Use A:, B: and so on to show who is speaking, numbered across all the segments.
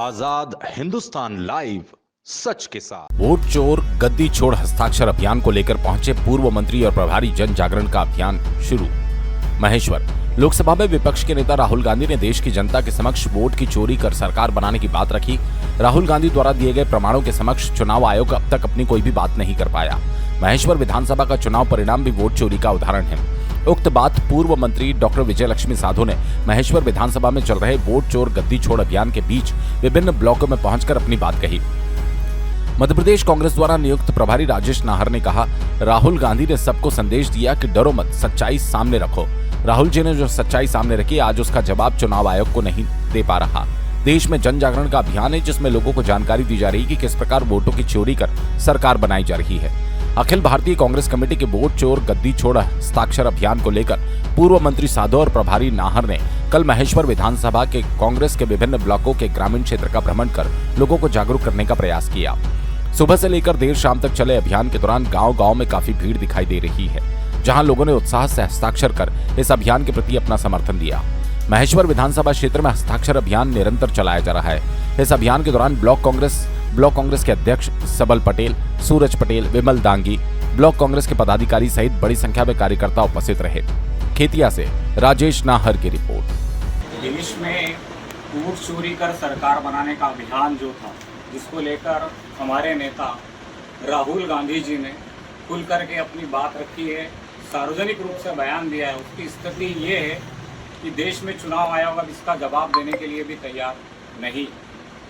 A: आजाद Hindustan live, सच के साथ।
B: Vote चोर गद्दी छोड़ हस्ताक्षर अभियान को लेकर पहुंचे पूर्व मंत्री और प्रभारी जन जागरण का अभियान शुरू। महेश्वर लोकसभा में विपक्ष के नेता राहुल गांधी ने देश की जनता के समक्ष वोट की चोरी कर सरकार बनाने की बात रखी। राहुल गांधी द्वारा दिए गए प्रमाणों के समक्ष चुनाव आयोग अब तक अपनी कोई भी बात नहीं कर पाया। महेश्वर विधानसभा का चुनाव परिणाम भी वोट चोरी का उदाहरण है। उक्त बात पूर्व मंत्री डॉक्टर विजय लक्ष्मी साधो ने महेश्वर विधानसभा में चल रहे वोट चोर गद्दी छोड़ अभियान के बीच विभिन्न ब्लॉकों में पहुंचकर अपनी बात कही। मध्य प्रदेश कांग्रेस द्वारा नियुक्त प्रभारी राजेश नाहर ने कहा, राहुल गांधी ने सबको संदेश दिया कि डरो मत, सच्चाई सामने रखो। राहुल जी ने जो सच्चाई सामने रखी, आज उसका जवाब चुनाव आयोग को नहीं दे पा रहा। देश में जन जागरण का अभियान है जिसमें लोगों को जानकारी दी जा रही है कि किस प्रकार वोटों की चोरी कर सरकार बनाई जा रही है। अखिल भारतीय कांग्रेस कमेटी के वोट चोर गद्दी छोड़ हस्ताक्षर अभियान को लेकर पूर्व मंत्री साधो और प्रभारी नाहर ने कल महेश्वर विधानसभा के कांग्रेस के विभिन्न ब्लॉकों के ग्रामीण क्षेत्र का भ्रमण कर लोगों को जागरूक करने का प्रयास किया। सुबह से लेकर देर शाम तक चले अभियान के दौरान गांव-गांव में काफी भीड़ दिखाई दे रही है, जहां लोगों ने उत्साह से हस्ताक्षर कर इस अभियान के प्रति अपना समर्थन दिया। महेश्वर विधानसभा क्षेत्र में हस्ताक्षर अभियान निरंतर चलाया जा रहा है। इस अभियान के दौरान ब्लॉक कांग्रेस के अध्यक्ष सबल पटेल, सूरज पटेल, विमल दांगी, ब्लॉक कांग्रेस के पदाधिकारी सहित बड़ी संख्या में कार्यकर्ता उपस्थित रहे। खेतिया से राजेश नाहर की रिपोर्ट।
C: देश में वोट चोरी कर सरकार बनाने का अभियान जो था, जिसको लेकर हमारे नेता राहुल गांधी जी ने खुल करके अपनी बात रखी है, सार्वजनिक रूप से बयान दिया है, उसकी स्थिति ये है कि देश में चुनाव आयोग अब इसका जवाब देने के लिए भी तैयार नहीं।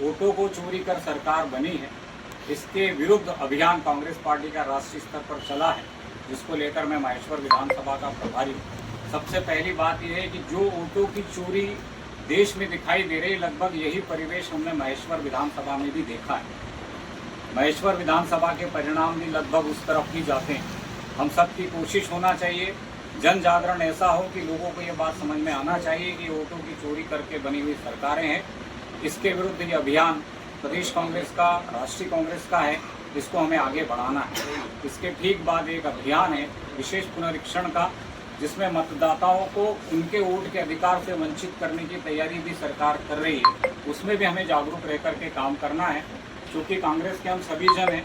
C: वोटों को चोरी कर सरकार बनी है, इसके विरुद्ध अभियान कांग्रेस पार्टी का राष्ट्रीय स्तर पर चला है, जिसको लेकर मैं महेश्वर विधानसभा का प्रभारी हूँ। सबसे पहली बात यह है कि जो वोटों की चोरी देश में दिखाई दे रही, लगभग यही परिवेश हमने महेश्वर विधानसभा में भी देखा है। महेश्वर विधानसभा के परिणाम भी लगभग उस तरफ ही जाते हैं। हम सबकी कोशिश होना चाहिए, जन जागरण ऐसा हो कि लोगों को ये बात समझ में आना चाहिए कि वोटों की चोरी करके बनी हुई सरकारें हैं। इसके विरुद्ध ये अभियान प्रदेश कांग्रेस का, राष्ट्रीय कांग्रेस का है, इसको हमें आगे बढ़ाना है। इसके ठीक बाद एक अभियान है विशेष पुनरीक्षण का, जिसमें मतदाताओं को उनके वोट के अधिकार से वंचित करने की तैयारी भी सरकार कर रही है। उसमें भी हमें जागरूक रह करके काम करना है, क्योंकि कांग्रेस के हम सभी जन हैं।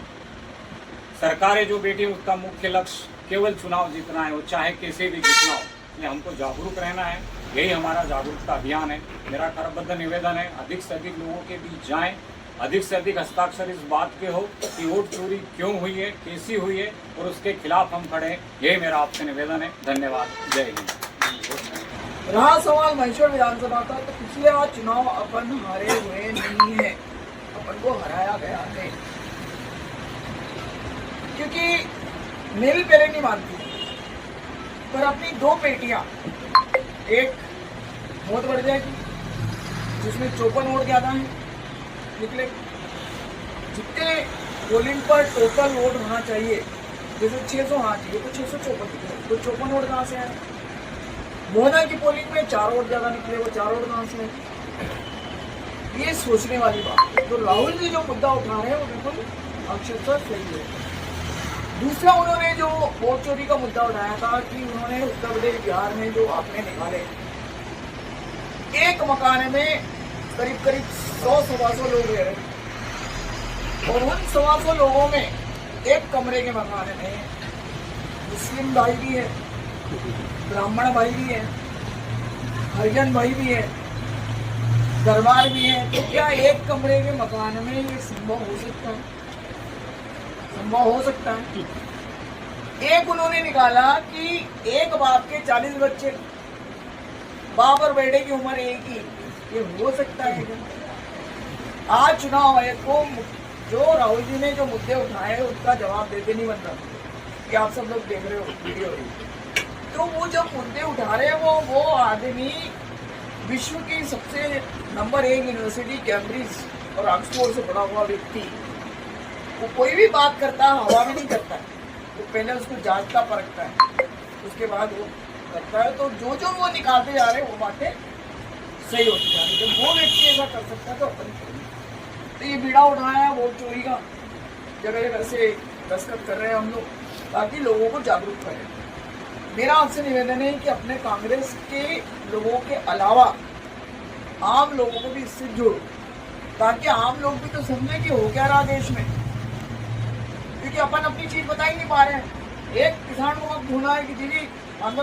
C: सरकारें जो बैठी उसका मुख्य लक्ष्य केवल चुनाव जीतना है, वो चाहे कैसे भी जीतना हो, इसलिए हमको जागरूक रहना है। यही हमारा जागरूकता अभियान है। मेरा करबद्ध निवेदन है, अधिक से अधिक लोगों के बीच जाएं, अधिक से अधिक हस्ताक्षर इस बात के हो कि वोट चोरी क्यों हुई है, कैसी हुई है, और उसके खिलाफ हम खड़े हैं। यही मेरा आपसे निवेदन है। धन्यवाद। जय हिंद।
D: रहा सवाल महेश्वर विधानसभा का, तो पिछले बार चुनाव अपन हारे हुए नहीं है, अपन को हराया गया है। क्योंकि मैं भी पहले नहीं मानती, पर अपनी दो पेटियां, एक बहुत बढ़ जाएगी जिसमें 54 वोट ज्यादा है निकले। जितने पोलिंग पर टोटल वोट होना चाहिए, जैसे 600 हाँ चाहिए तो 654 निकले, तो 54 वोट कहाँ से आए? मोहना की पोलिंग में 4 वोट ज्यादा निकले, वो 4 वोट कहाँ से आए? ये सोचने वाली बात है। तो राहुल जी जो मुद्दा उठा रहे हैं वो बिल्कुल अक्षरशः सही है। दूसरा, उन्होंने जो वोट चोरी का मुद्दा उठाया था कि उन्होंने उत्तर प्रदेश, बिहार में जो आपने निकाले, एक मकान में करीब 100-125 लोग रह रहे, और उन 125 लोगों में एक कमरे के मकान में मुस्लिम भाई भी है, ब्राह्मण भाई भी है, हरिजन भाई भी है, दरबार भी है। तो क्या एक कमरे के मकान में ये संभव हो सकता है? संभव हो सकता है। एक उन्होंने निकाला कि एक बाप के 40 बच्चे, बाप और बेटे की उम्र एक ही, ये हो सकता है क्या? आज चुनाव आयोग को जो राहुल जी ने जो मुद्दे उठाए उसका जवाब देते नहीं बन रहा, कि आप सब लोग देख रहे हो वीडियो। तो वो जो मुद्दे उठा रहे हैं वो आदमी विश्व की सबसे नंबर 1 यूनिवर्सिटी कैम्ब्रिज और ऑक्सफोर्ड से पढ़ा हुआ व्यक्ति, वो कोई भी बात करता है हवा में नहीं करता है, वो पहले उसको जांचता परखता है, उसके बाद वो करता है। तो जो वो निकालते जा रहे हैं वो बातें सही होती जा रही है। जब वो व्यक्ति ऐसा कर सकता है तो अपन करेंगे। तो ये बीड़ा उठाया वोट चोरी का, जगह जगह से दस्तखत कर रहे हैं हम लोग, ताकि लोगों को जागरूक करें। मेरा आपसे निवेदन है कि अपने कांग्रेस के लोगों के अलावा आम लोगों को भी इससे जोड़ो। ताकि आम लोग भी तो समझे कि हो क्या रहा देश में, क्योंकि अपन अपनी चीज बता ही नहीं पा रहे हैं। एक किसान को मत ढूंढना है कि जी आंदोलन